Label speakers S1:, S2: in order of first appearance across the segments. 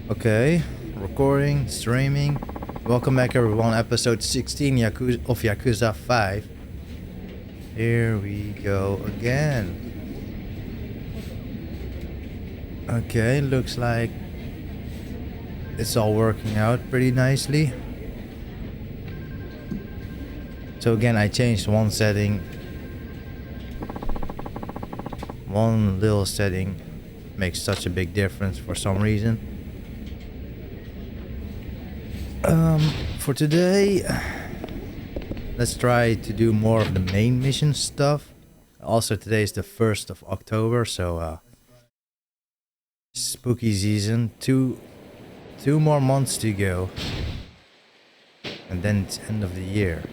S1: Okay, recording, streaming. Welcome back everyone, episode 16 of Yakuza 5. Here we go again. Okay, looks like it's all working out pretty nicely. So again, I changed one setting. One little setting makes such a big difference for some reason. For today, let's try to do more of the main mission stuff. Also, today is the 1st of October, so spooky season. Two more months to go, and then it's end of the year.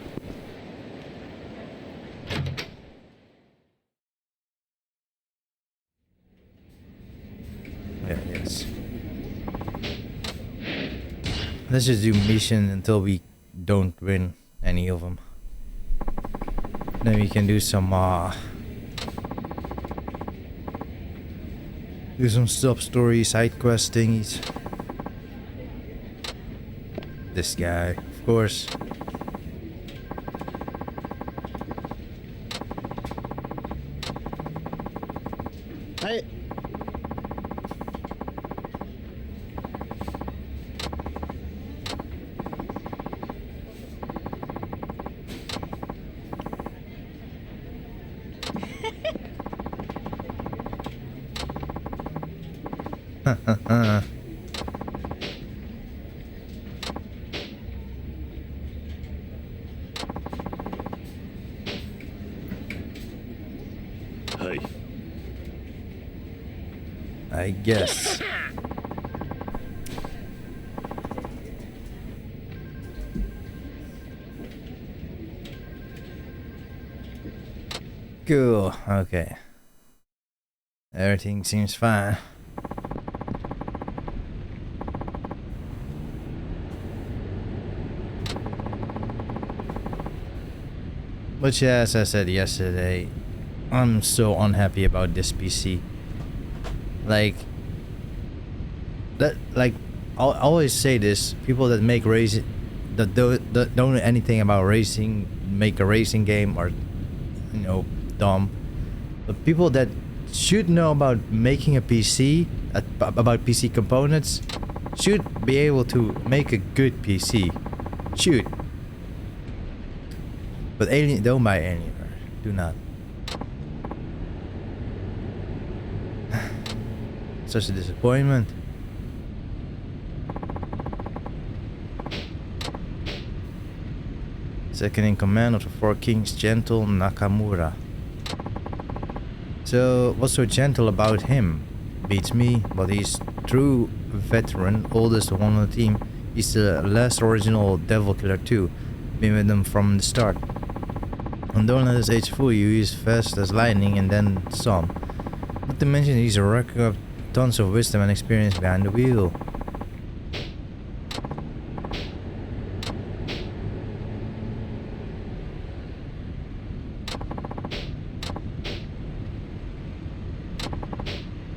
S1: Yes. Let's just do mission until we don't win any of them. Then we can do some sub-story side quest thingies. This guy, of course.
S2: Hey.
S3: Hi.
S1: I guess. Cool. Okay. Everything seems fine. But yeah, as I said yesterday, I'm so unhappy about this PC. Like I always say this: people that make racing, that don't know anything about racing, make a racing game, are, you know, dumb. But people that should know about making a PC, about PC components, should be able to make a good PC. Should. But don't buy Alienware. Do not. Such a disappointment. Second in command of the Four Kings, Gentle Nakamura. So, what's so gentle about him? Beats me, but he's true veteran, oldest one on the team. He's the last original Devil Killer too. Been with them from the start. And don't let his age fool you, he's fast as lightning and then some. Not to mention he's a record of tons of wisdom and experience behind the wheel.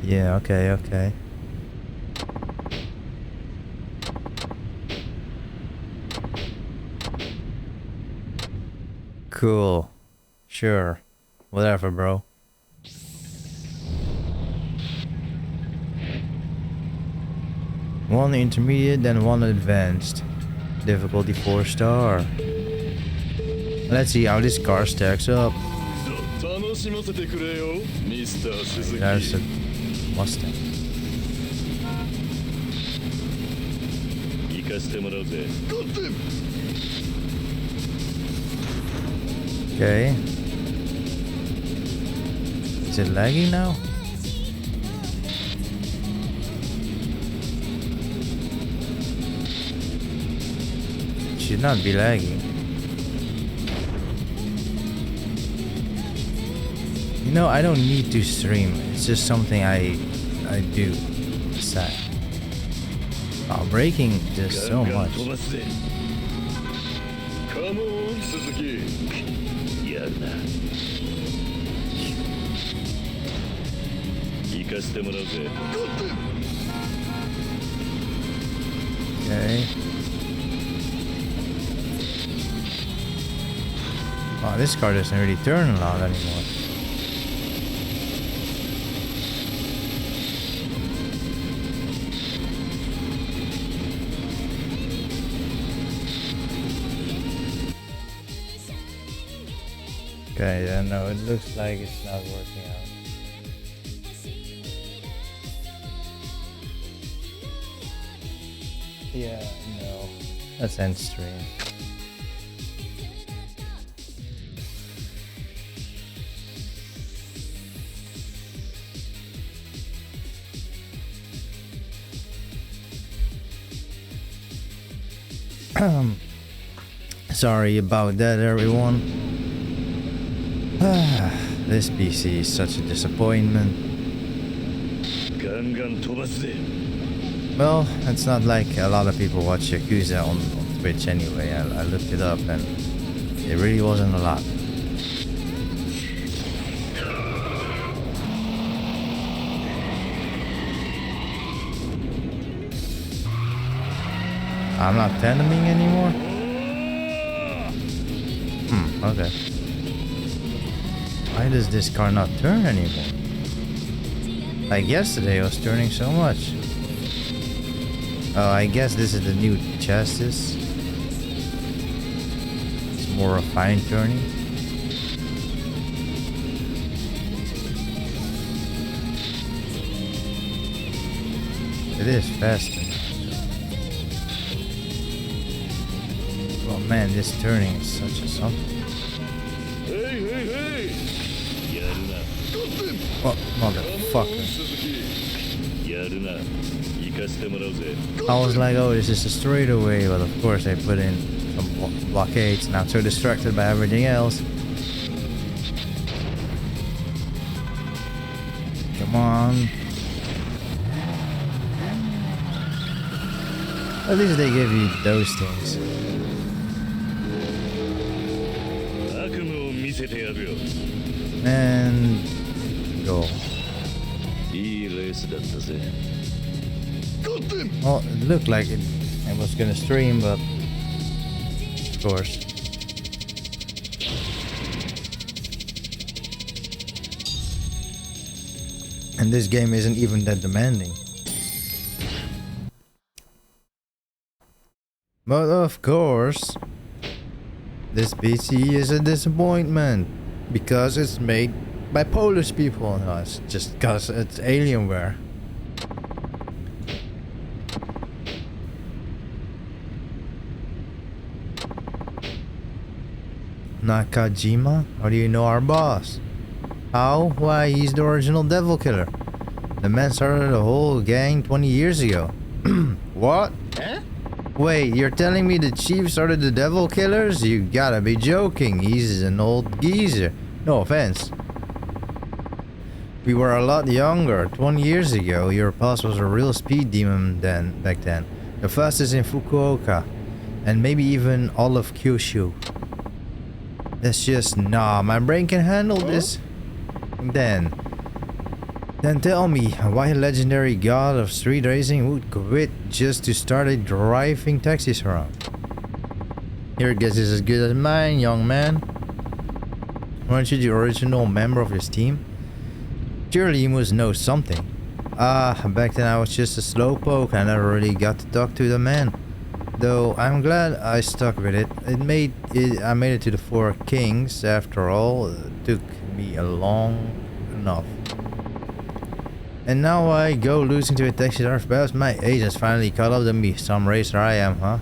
S1: Yeah, okay. Cool. Sure. Whatever, bro. One intermediate, then one advanced. Difficulty 4-star. Let's see how this car stacks up. There's a Mustang. Okay. Is it lagging now? It should not be lagging. You know, I don't need to stream. It's just something I do. Sad. Oh, braking just so much.
S3: Come on, Suzuki. Yeah. 行かしてもらうぜ。
S1: Okay. Wow, this car doesn't really turn a lot anymore. Okay, yeah, no, it looks like it's not working out. Yeah, no. Let's end stream. Sorry about that, everyone. This PC is such a disappointment. Well, it's not like a lot of people watch Yakuza on Twitch anyway. I looked it up and it really wasn't a lot. I'm not tanning anymore? Okay. Why does this car not turn anymore? Like yesterday it was turning so much. Oh, I guess this is the new chassis. It's more refined turning. It is faster. Oh man, this turning is such a something.
S3: Hey!
S1: What motherfucker? I was like, oh, this is a straightaway, but of course I put in some blockades, and I'm so distracted by everything else. Come on. At least they give you those things. And go. Well, it looked like it was gonna stream, but of course. And this game isn't even that demanding. But of course, this PC is a disappointment because it's made by Polish people. No, it's just because it's Alienware. Nakajima? How do you know our boss? How? Why, he's the original devil killer. The man started a whole gang 20 years ago. What?
S2: Huh?
S1: Wait, you're telling me the chief started the devil killers? You gotta be joking. He's an old geezer. No offense. We were a lot younger. 20 years ago, your boss was a real speed demon back then. The fastest in Fukuoka. And maybe even all of Kyushu. That's just, nah, my brain can handle this. Then tell me why a legendary god of street racing would quit just to start driving taxis around. Your guess is as good as mine, young man. Weren't you the original member of his team? Surely you must know something. Back then I was just a slowpoke. I never really got to talk to the man. Though I'm glad I stuck with it. I made it to the Four Kings after all. It took me long enough. And now I go losing to a taxi driver. Perhaps my agents finally caught up to me. Some racer I am, huh?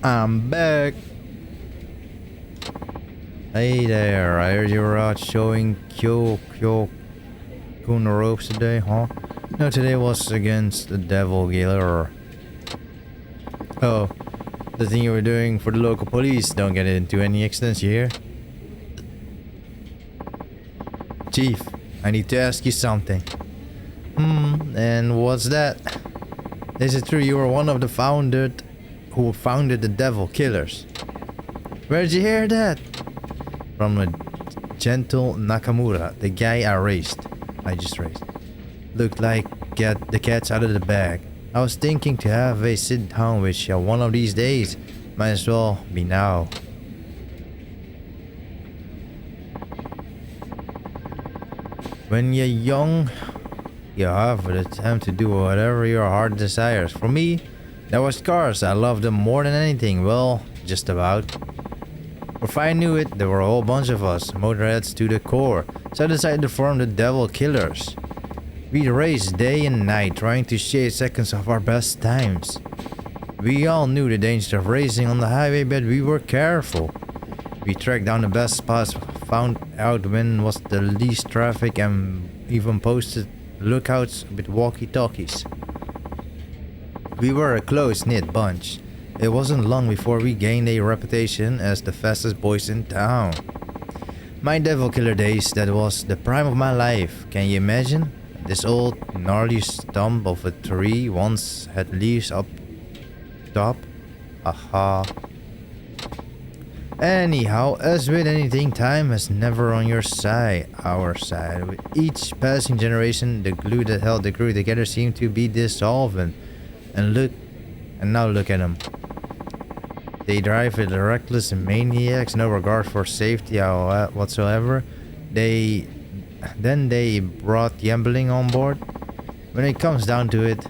S1: I'm back. Hey there, I heard you were out showing Kun ropes today, huh? No, today was against the devil killer. Oh, the thing you were doing for the local police. Don't get into any accidents here. Chief, I need to ask you something. And what's that? Is it true you were one of the who founded the devil killers? Where'd you hear that? From a gentle Nakamura, the guy I just raced, looked like get the cat's out of the bag. I was thinking to have a sit down with you one of these days. Might as well be now. When you're young, you have the time to do whatever your heart desires. For me, that was cars. I loved them more than anything. Well, just about. Before I knew it, there were a whole bunch of us, motorheads to the core. So I decided to form the Devil Killers. We raced day and night, trying to shave seconds of our best times. We all knew the danger of racing on the highway, but we were careful. We tracked down the best spots, found out when was the least traffic, and even posted lookouts with walkie-talkies. We were a close-knit bunch. It wasn't long before we gained a reputation as the fastest boys in town. My Devil Killer days, that was the prime of my life. Can you imagine? This old gnarly stump of a tree once had leaves up top. Aha. Anyhow, as with anything, time is never on your side, our side. With each passing generation, the glue that held the crew together seemed to be dissolving. And now look at them. They drive with reckless maniacs, no regard for safety whatsoever. Then they brought gambling on board. When it comes down to it,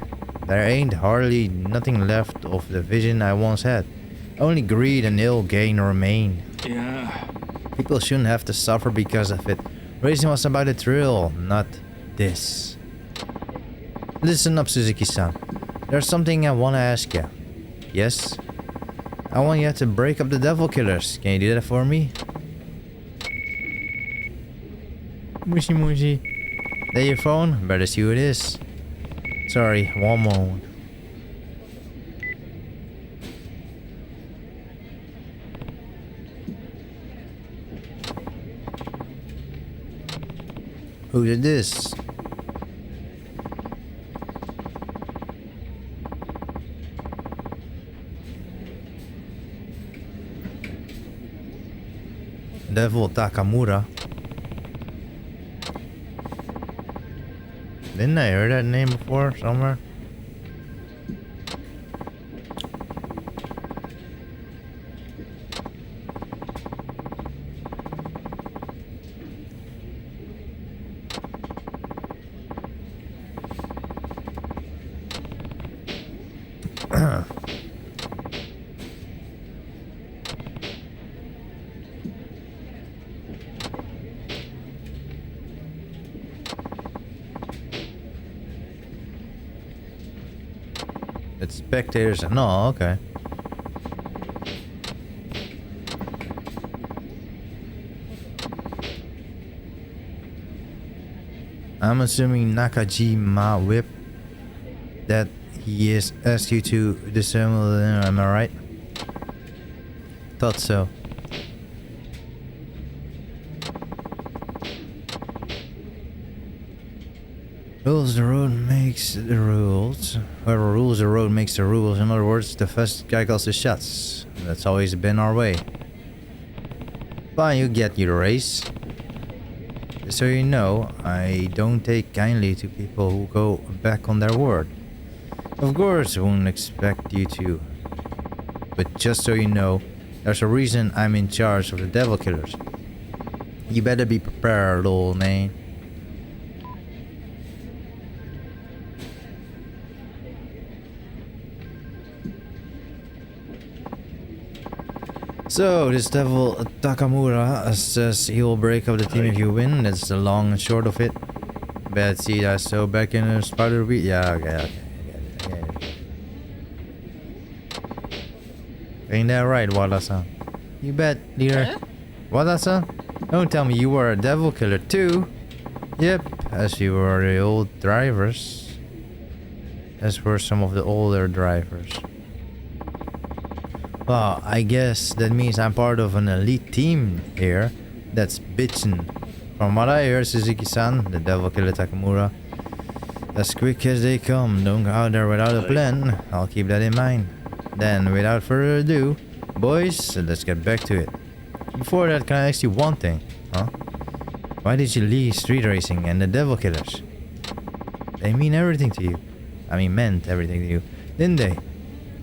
S1: there ain't hardly nothing left of the vision I once had. Only greed and ill gain remain.
S3: Yeah.
S1: People shouldn't have to suffer because of it. Racing was about the thrill, not this. Listen up, Suzuki-san. There's something I want to ask you. Yes? I want you to break up the Devil Killers. Can you do that for me? Mushy mushy. That your phone? Better see who it is. Sorry, one moment. Who did this? Devil Takamura. Didn't I hear that name before somewhere? It's spectators. No, okay. I'm assuming Nakajima whip that he is asked you to dissemble. Am I right? Thought so. Rules the road makes the rules. Whoever rules the road makes the rules. In other words, the first guy calls the shots. That's always been our way. Fine, you get your race. Just so you know, I don't take kindly to people who go back on their word. Of course, I won't expect you to. But just so you know, there's a reason I'm in charge of the Devil Killers. You better be prepared, old man. So, this Devil Takamura says he'll break up the team if you win. That's the long and short of it. Bad see, I so back in the spider beat. Yeah, okay. I get it. Ain't that right, Wada-san? You bet, leader. Wada-san? Don't tell me you were a Devil Killer too. Yep, as you were the old drivers. As were some of the older drivers. Well, I guess that means I'm part of an elite team here. That's bitchin'. From what I heard, Suzuki-san, the Devil Killer Takamura, as quick as they come, don't go out there without a plan. I'll keep that in mind. Then, without further ado, boys, let's get back to it. Before that, can I ask you one thing? Huh? Why did you leave street racing and the devil killers? They mean everything to you. I mean, meant everything to you, didn't they?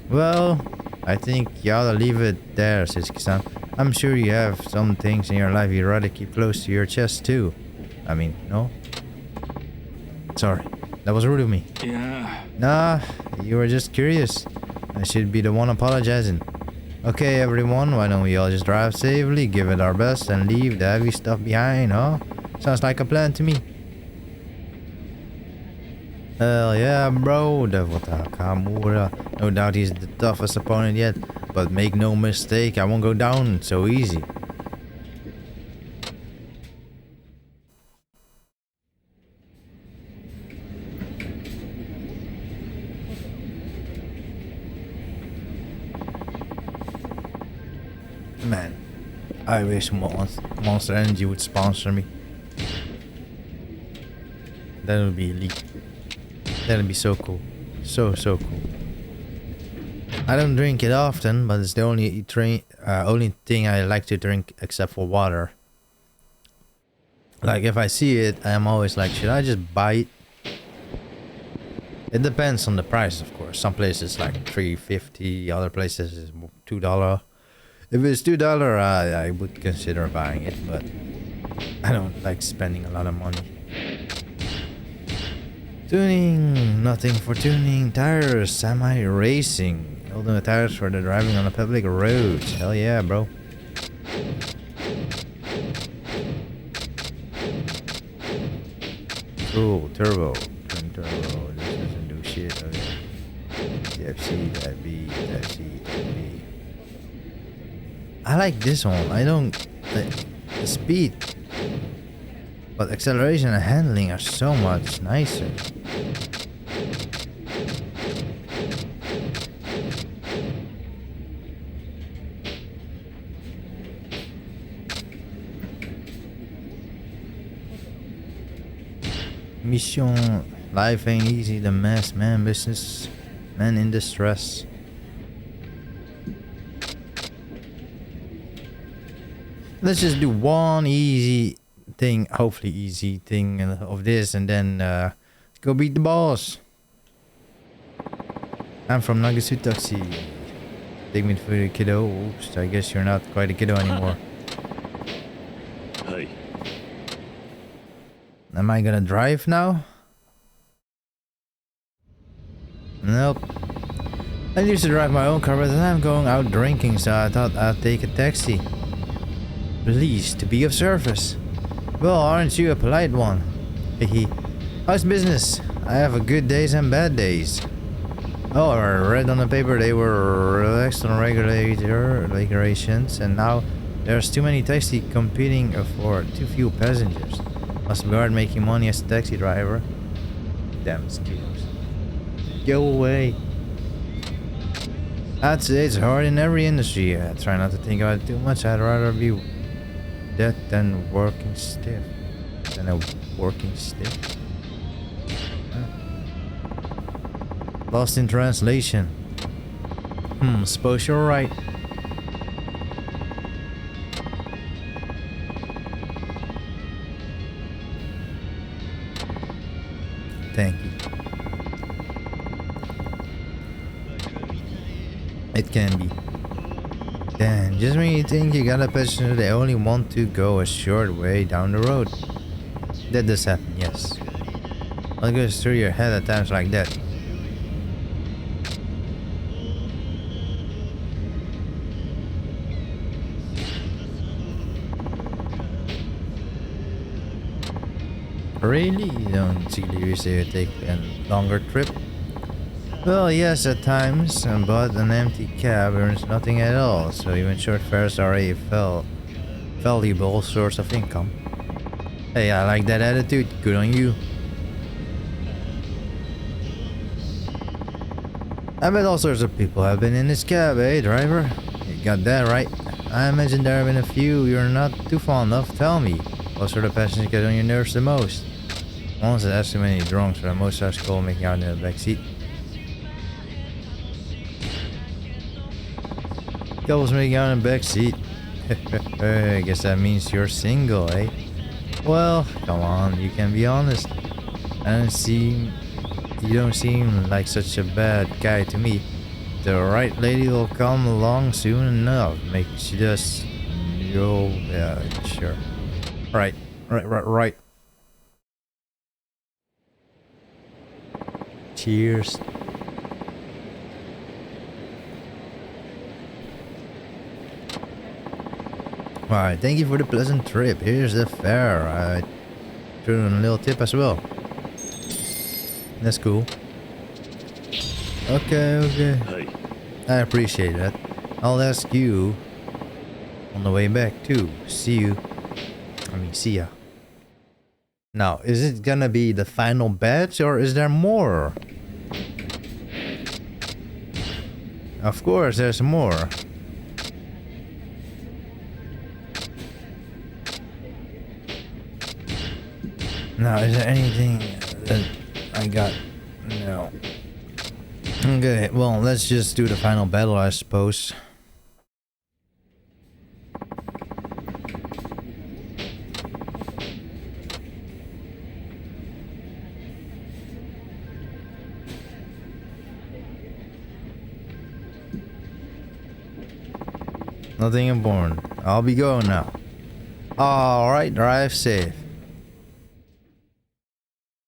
S1: Well, I think you ought to leave it there, Sitsuki-san. I'm sure you have some things in your life you'd rather keep close to your chest too. I mean, no? Sorry, that was rude of me.
S3: Yeah.
S1: Nah, you were just curious. I should be the one apologizing. Okay, everyone, why don't we all just drive safely, give it our best, and leave the heavy stuff behind, huh? Sounds like a plan to me. Hell yeah, bro, Devil Takamura. No doubt he's the toughest opponent yet, but make no mistake, I won't go down so easy. Man, I wish Monster Energy would sponsor me. That would be elite. That'd be so cool. So cool. I don't drink it often, but it's the only thing I like to drink except for water. Like if I see it, I'm always like, should I just buy it? It depends on the price, of course. Some places like $3.50, other places is $2. If it's $2, I would consider buying it, but I don't like spending a lot of money. Tuning, nothing for tuning. Tires, semi racing. Ultimate tires for the driving on the public roads. Hell yeah, bro. Cool, turbo. Twin turbo. This doesn't do shit. Okay. Type C, Type B, Type C, Type B. I like this one. I don't like the speed, but acceleration and handling are so much nicer. Mission life ain't easy. The mess, man. Business, man in distress. Let's just do one easy thing, hopefully easy thing of this, and then go beat the boss. I'm from Nagasutaxi. Take me for the kiddo. Oops, I guess you're not quite a kiddo anymore.
S3: Hey.
S1: Am I gonna drive now? Nope. I used to drive my own car, but then I'm going out drinking, so I thought I'd take a taxi. Pleased to be of service. Well, aren't you a polite one? Hehe. How's business? I have a good days and bad days. Oh, I read on the paper they were relaxed on regulations, and now there's too many taxis competing for too few passengers. Must be hard making money as a taxi driver. Damn mosquitoes. Go away. I'd say it's hard in every industry. I try not to think about it too much. I'd rather be dead than working stiff. Than a working stiff. Lost in translation. Suppose you're right. Thank you. It can be. Damn, just when you think you got a passenger, they only want to go a short way down the road. That does happen, yes. What goes through your head at times like that? Really? You don't seriously take a longer trip? Well, yes, at times, but an empty cab earns nothing at all, so even short fares are a valuable source of income. Hey, I like that attitude. Good on you. I bet all sorts of people have been in this cab, eh, driver? You got that right. I imagine there have been a few you're not too fond of. Tell me, what sort of passengers get on your nerves the most? Ones that have too many drunks, for the most are cool making out in the back seat. Couples making out in the back seat. I guess that means you're single, eh? Well, come on, you can be honest. You don't seem like such a bad guy to me. The right lady will come along soon enough. Make she does. Yo, yeah, sure. Right. Cheers. Alright, thank you for the pleasant trip. Here's the fare. I threw in a little tip as well. That's cool. Okay.
S3: はい。
S1: I appreciate that. I'll ask you on the way back too. See ya. Now, is it gonna be the final batch or is there more? Of course, there's more. Now, is there anything that I got? No. Okay, well, let's just do the final battle, I suppose. Nothing important. I'll be going now. Alright, drive safe.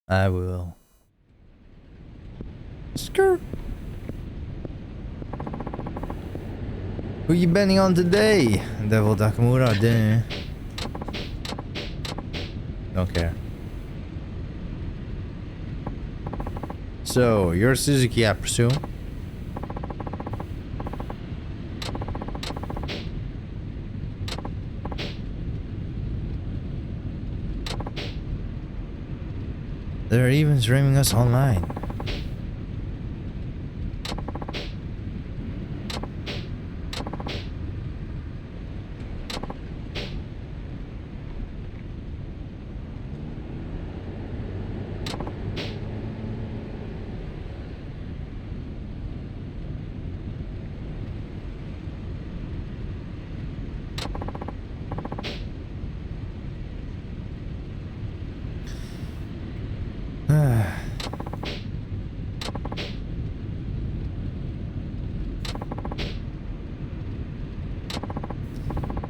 S1: I will. Skirt. Who you betting on today? Devil Takamura, then. Don't care. So, you're Suzuki, I presume? They're even streaming us online.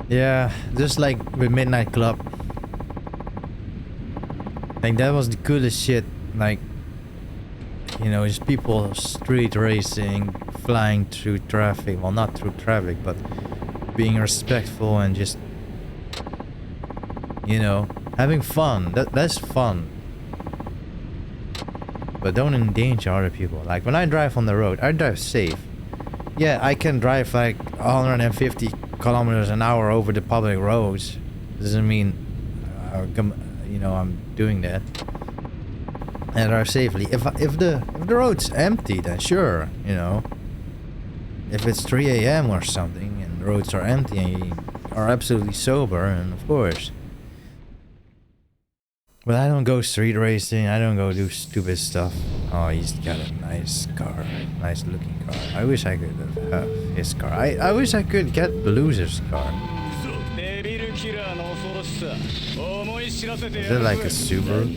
S1: Yeah, just like the Midnight Club. Like that was the coolest shit. Like, you know, just people street racing, flying through traffic. Well, not through traffic, but being respectful and just, you know, having fun. That's fun. But don't endanger other people. Like when I drive on the road, I drive safe. Yeah, I can drive like 150 kilometers an hour over the public roads. Doesn't mean, you know, I'm doing that. And drive safely. If the road's empty, then sure, you know. If it's 3 a.m. or something and the roads are empty and you are absolutely sober, and of course. But I don't go street racing. I don't go do stupid stuff. Oh, he's got a nice car, nice looking car. I wish I could have his car. I wish I could get Loser's car. Is it like a Subaru?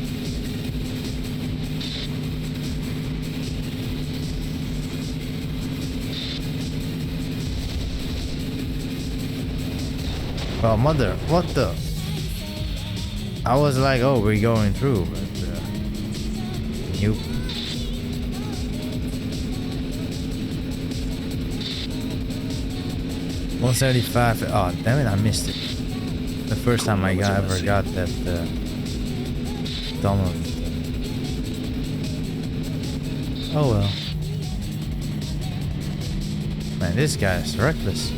S1: Oh, mother, what the? I was like, oh, we're going through, but nope. $175. Oh, damn it, I missed it. The first time I ever got that download. Oh well. Man, this guy is reckless.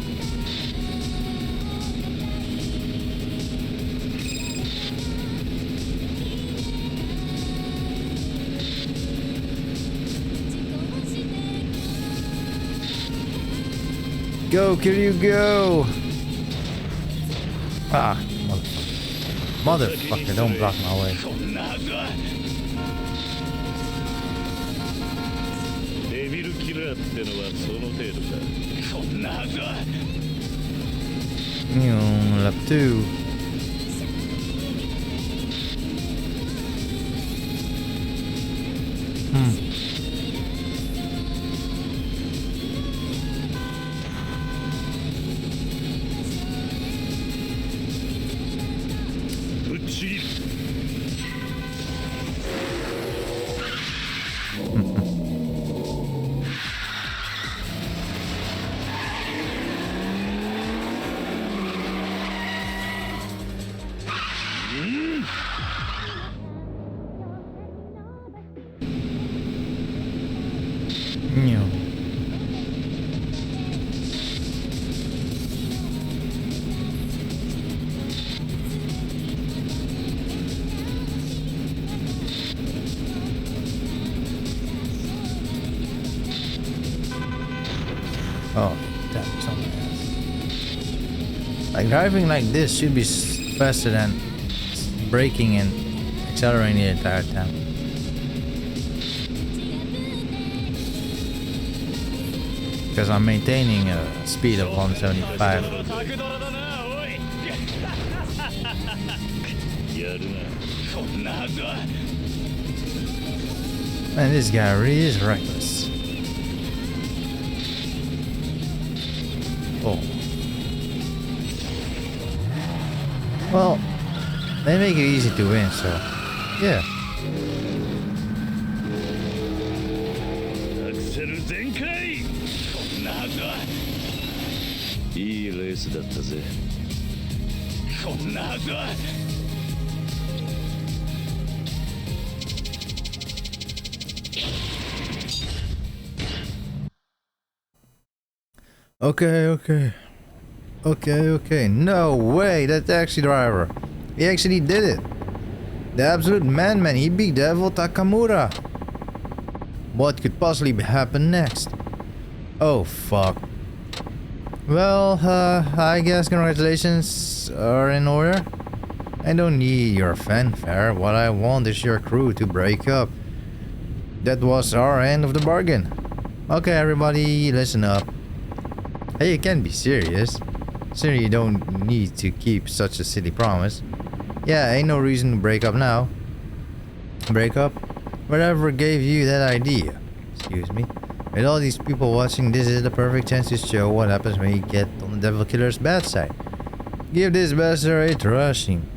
S1: Go, Kiryu, go! Ah, motherfucker. Motherfucker, don't block my way. Lap 2. Yeah. Oh, damn, something else. Like driving like this should be faster than braking and accelerating the entire time. Because I'm maintaining a speed of 175. Man, this guy really is reckless. Oh. Well, they make it easy to win, so yeah.
S3: いいレースだったぜ。こんなはずは。
S1: Okay. No way, that taxi driver. He actually did it. The absolute man, he beat Devil Takamura. What could possibly happen next? Oh fuck. Well, I guess congratulations are in order. I don't need your fanfare. What I want is your crew to break up. That was our end of the bargain. Okay, everybody, listen up. Hey, you can't be serious. Certainly you don't need to keep such a silly promise. Yeah, ain't no reason to break up now. Break up? Whatever gave you that idea? Excuse me. With all these people watching, this is the perfect chance to show what happens when you get on the Devil Killer's bad side. Give this bastard a thrashing.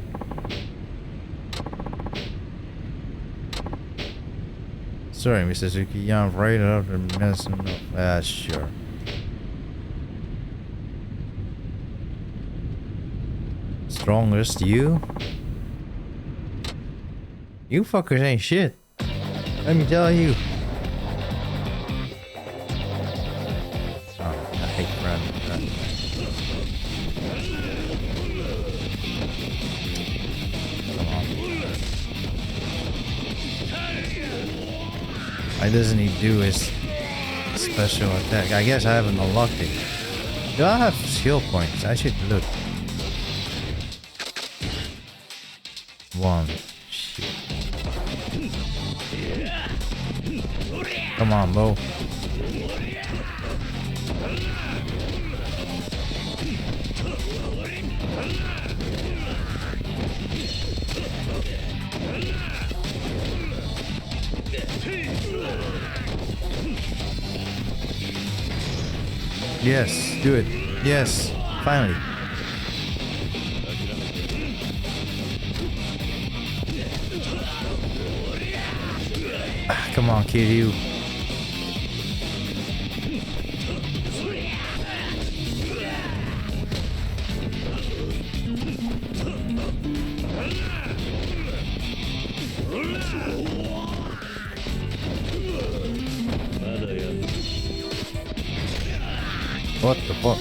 S1: Sorry, Mr. Suzuki, I'm afraid of the medicine of... sure. Strongest, you? You fuckers ain't shit. Let me tell you. Oh, I hate running. Come on. Why doesn't he do his special attack? I guess I haven't unlocked it. Do I have skill points? I should look. One. Shit. Come on, Bo. Yes, do it. Yes, finally. Come on, Kiryu. What the fuck?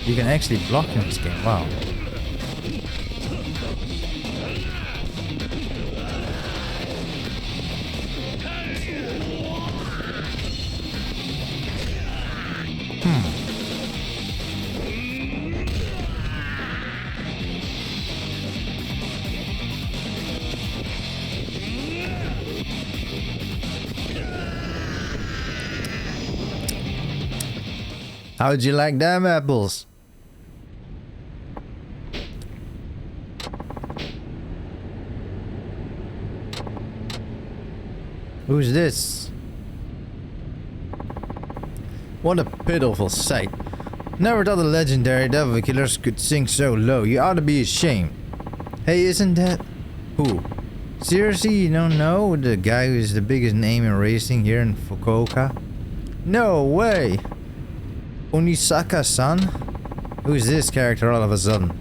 S1: You can actually block in this game, wow. How'd you like them apples? Who's this? What a pitiful sight. Never thought the legendary Devil Killers could sink so low. You ought to be ashamed. Hey, isn't that... Who? Seriously, you don't know the guy who's the biggest name in racing here in Fukuoka? No way! Onisaka-san? Who's this character all of a sudden?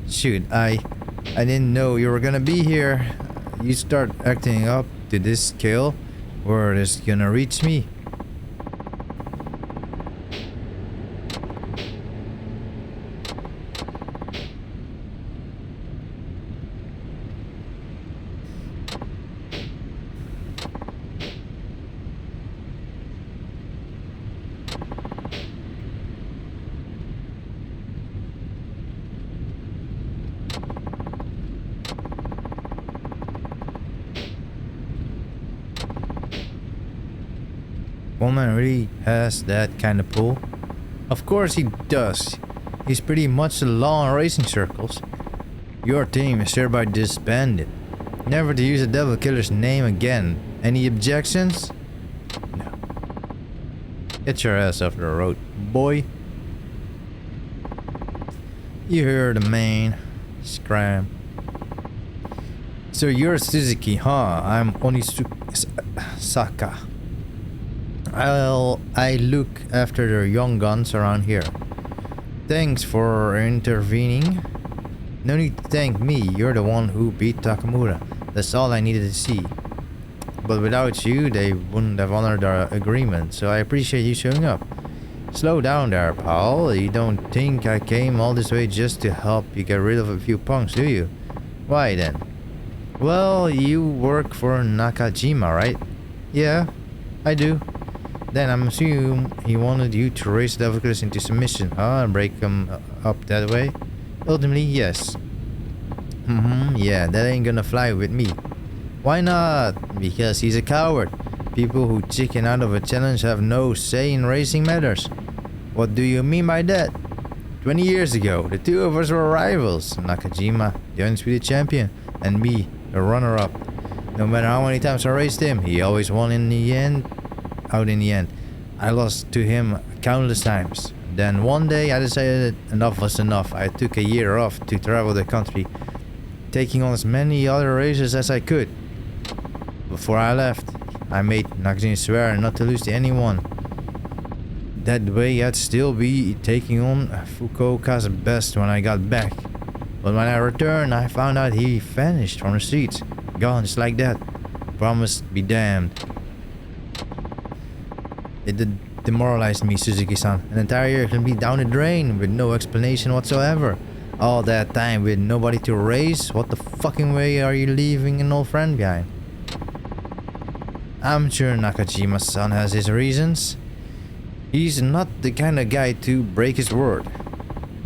S1: Shoot, I didn't know you were gonna be here. You start acting up to this scale, word is gonna reach me. Woman really has that kind of pull? Of course he does. He's pretty much the law in racing circles. Your team is hereby disbanded. Never to use a devil killer's name again. Any objections? No. Get your ass off the road, boy. You heard the man. Scram. So you're Suzuki, huh? I'm Onisaka. I look after the young guns around here. Thanks for intervening. No need to thank me, you're the one who beat Takamura. That's all I needed to see. But without you, they wouldn't have honored our agreement, so I appreciate you showing up. Slow down there, pal. You don't think I came all this way just to help you get rid of a few punks, do you? Why then? Well, you work for Nakajima, right? Yeah, I do. Then I'm assuming he wanted you to raise the Devil into submission, huh? And break them up that way? Ultimately, yes. Yeah, that ain't gonna fly with me. Why not? Because he's a coward. People who chicken out of a challenge have no say in racing matters. What do you mean by that? 20 years ago, the two of us were rivals. Nakajima, the undisputed champion, and me, the runner-up. No matter how many times I raced him, he always won in the end. Out in the end, I lost to him countless times. Then one day I decided enough was enough. I took a year off to travel the country, taking on as many other races as I could. Before I left, I made Nakajima swear not to lose to anyone. That way I'd still be taking on Fukuoka's best when I got back. But when I returned, I found out he vanished from the streets. Gone just like that. Promise be damned. It demoralized me, Suzuki-san. An entire year can be down the drain with no explanation whatsoever. All that time with nobody to race? What the fucking way are you leaving an old friend behind? I'm sure Nakajima-san has his reasons. He's not the kind of guy to break his word.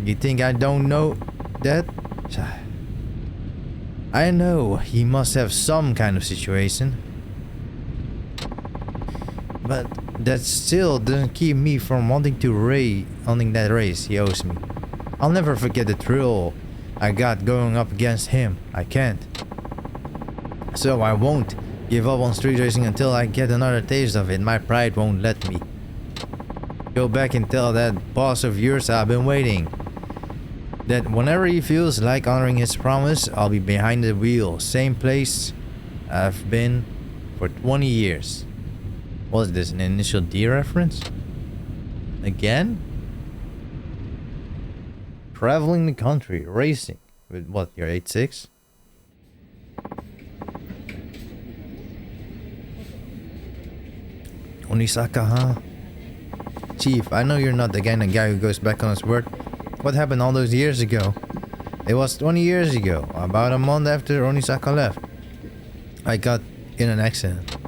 S1: You think I don't know that? I know he must have some kind of situation. But that still doesn't keep me from wanting that race he owes me. I'll never forget the thrill I got going up against him. I can't. So I won't give up on street racing until I get another taste of it. My pride won't let me. Go back and tell that boss of yours I've been waiting. That whenever he feels like honoring his promise, I'll be behind the wheel. Same place I've been for 20 years. Was this an initial D reference? Again? Traveling the country, racing. With what, your 8.6? Onisaka, huh? Chief, I know you're not the kind of guy who goes back on his word. What happened all those years ago? It was 20 years ago, about a month after Onisaka left. I got in an accident.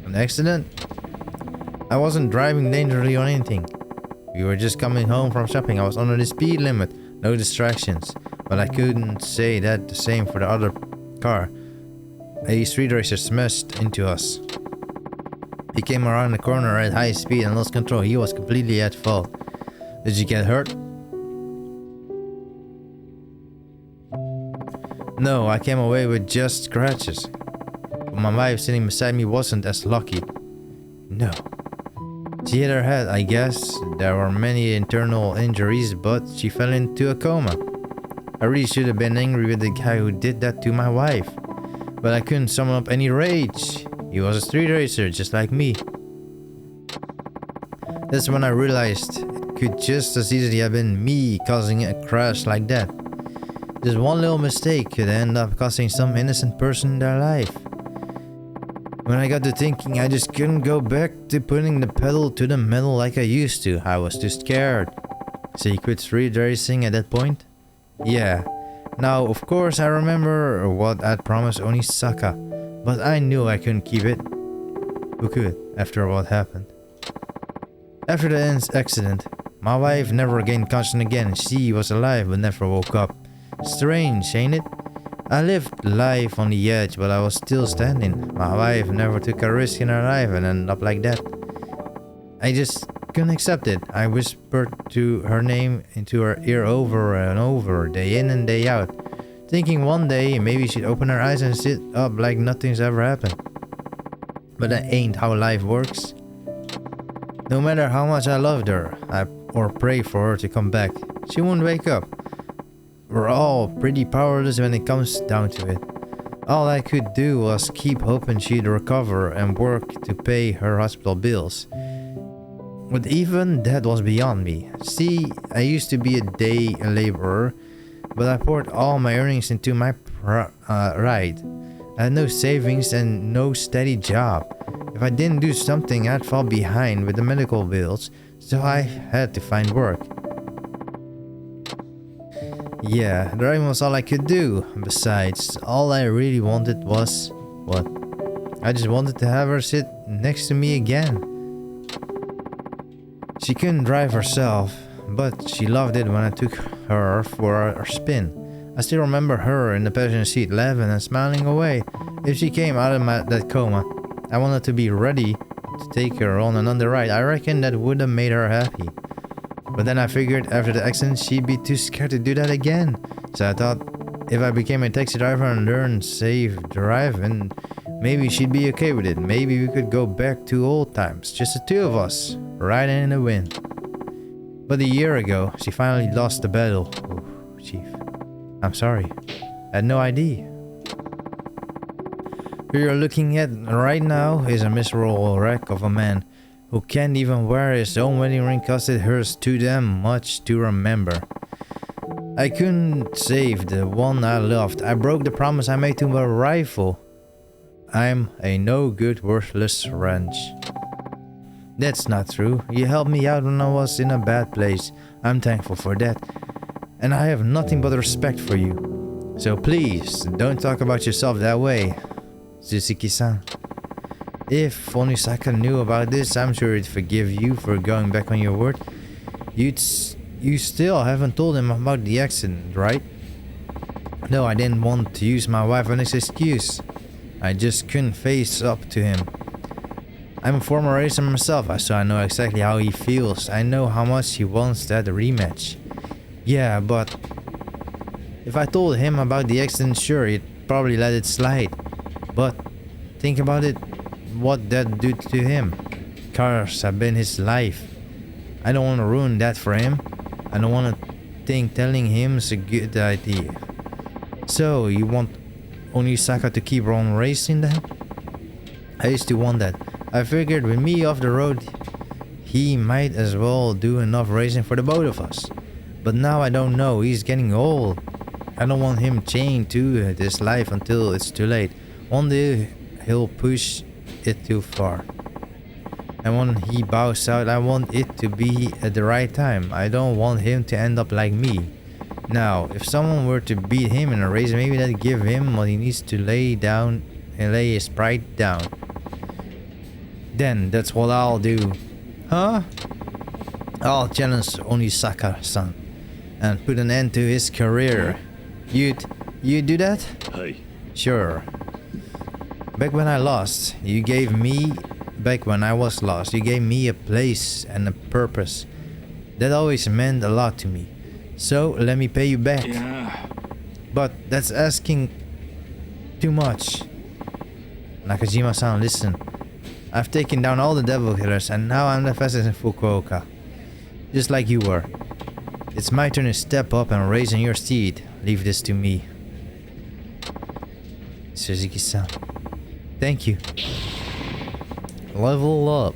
S1: An accident? I wasn't driving dangerously or anything. We were just coming home from shopping. I was under the speed limit, no distractions. But I couldn't say that the same for the other car. A street racer smashed into us. He came around the corner at high speed and lost control. He was completely at fault. Did you get hurt? No, I came away with just scratches. But my wife sitting beside me wasn't as lucky. No. She hit her head, I guess. There were many internal injuries, but she fell into a coma. I really should have been angry with the guy who did that to my wife. but I couldn't summon up any rage. He was a street racer just like me. That's when I realized it could just as easily have been me causing a crash like that. Just one little mistake could end up costing some innocent person their life. When I got to thinking, I just couldn't go back to putting the pedal to the metal like I used to. I was too scared. So you quit street racing at that point? Yeah. Now, of course, I remember what I'd promised Onisaka, but I knew I couldn't keep it. Who could, after what happened? After the accident, my wife never gained conscience again. She was alive but never woke up. Strange, ain't it? I lived life on the edge, but I was still standing. My wife never took a risk in her life and ended up like that. I just couldn't accept it. I whispered to her name into her ear over and over, day in and day out, thinking one day maybe she'd open her eyes and sit up like nothing's ever happened. But that ain't how life works. No matter how much I loved her, or prayed for her to come back, she wouldn't wake up. We're all pretty powerless when it comes down to it. All I could do was keep hoping she'd recover and work to pay her hospital bills. But even that was beyond me. See, I used to be a day laborer, but I poured all my earnings into my ride. I had no savings and no steady job. If I didn't do something, I'd fall behind with the medical bills, so I had to find work. Yeah, driving was all I could do. Besides, all I really wanted was... what? I just wanted to have her sit next to me again. She couldn't drive herself, but she loved it when I took her for a spin. I still remember her in the passenger seat laughing and smiling away. If she came out of that coma, I wanted to be ready to take her on another ride. I reckon that would have made her happy. But then I figured after the accident she'd be too scared to do that again. So I thought if I became a taxi driver and learned safe driving, maybe she'd be okay with it. Maybe we could go back to old times, just the two of us, riding in the wind. But a year ago, she finally lost the battle. Oh, Chief. I'm sorry. I had no idea. Who you're looking at right now is a miserable wreck of a man who can't even wear his own wedding ring cause it hurts too damn much to remember. I couldn't save the one I loved. I broke the promise I made to a rifle. I'm a no good, worthless wrench. That's not true. You helped me out when I was in a bad place. I'm thankful for that. And I have nothing but respect for you. So please, don't talk about yourself that way, Tsushiki-san. If Onisaka knew about this, I'm sure he'd forgive you for going back on your word. You still haven't told him about the accident, right? No, I didn't want to use my wife as an excuse. I just couldn't face up to him. I'm a former racer myself, so I know exactly how he feels. I know how much he wants that rematch. Yeah, but if I told him about the accident, sure, he'd probably let it slide. But think about it, what that do to him. Cars have been his life. I don't want to ruin that for him. I don't want to think telling him is a good idea. So, you want Onisaka to keep on racing then? I used to want that. I figured with me off the road, he might as well do enough racing for the both of us. But now I don't know, he's getting old. I don't want him chained to this life until it's too late. One day he'll push it too far. And when he bows out, I want it to be at the right time. I don't want him to end up like me. Now, if someone were to beat him in a race, maybe that'd give him what he needs to lay down and lay his pride down. Then that's what I'll do. Huh? I'll challenge Onisaka-san and put an end to his career. You'd do that?
S3: Hi.
S1: Sure. Back when I was lost, you gave me a place and a purpose. That always meant a lot to me. So let me pay you back.
S3: Yeah.
S1: But that's asking too much. Nakajima-san, listen. I've taken down all the devil killers and now I'm the fastest in Fukuoka. Just like you were. It's my turn to step up and raise on your steed. Leave this to me. Suzuki-san. Thank you. Level up.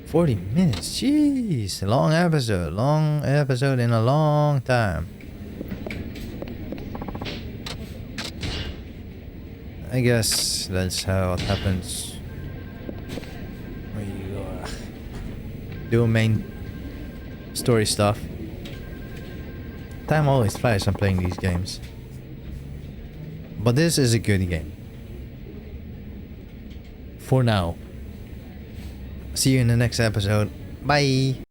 S1: 40 minutes. Jeez. Long episode. Long episode in a long time. I guess that's how it happens when you do main story stuff. Time always flies when playing these games. But this is a good game. For now. See you in the next episode. Bye!